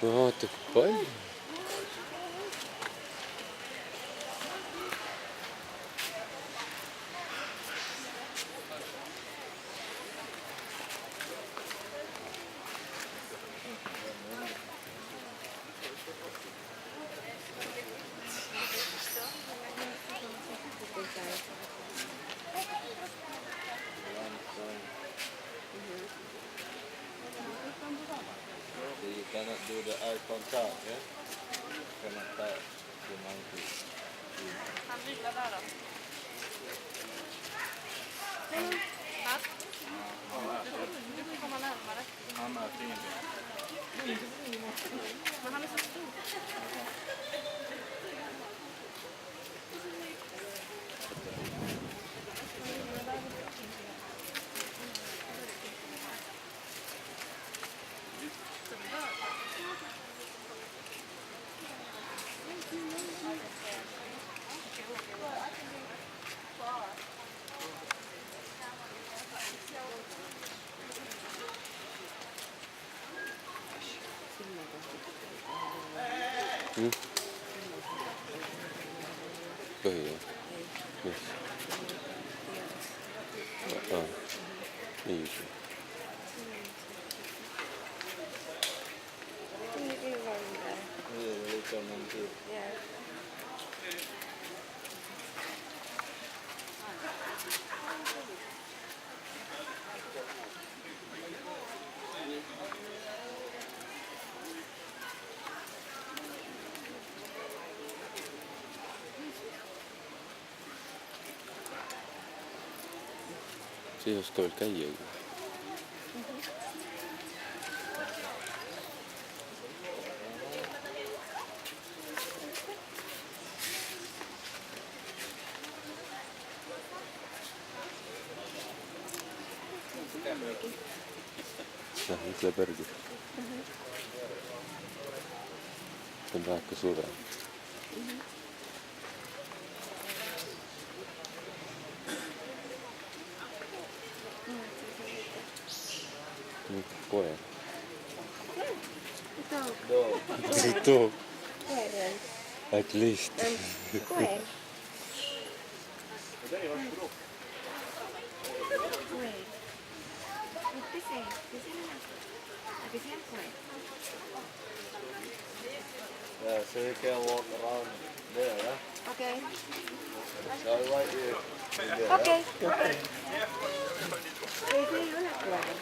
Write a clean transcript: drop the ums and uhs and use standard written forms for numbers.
Vaata kui palju. You cannot do the eye contact, yeah? Cannot touch the monkey. Han vilar där då. Natt. Du får komma närmare. Han är fin. Men han är så stor. Põhja. Mis? Nii. Yeah, little monkey. See ei oska veel käiagi. Ütle pergi. See on väheke suurem. Koer. Dog. At least. Koer. Yeah, so you can walk around there, yeah? Okay. So right here. Okay. Okay. Ese es una cuadra.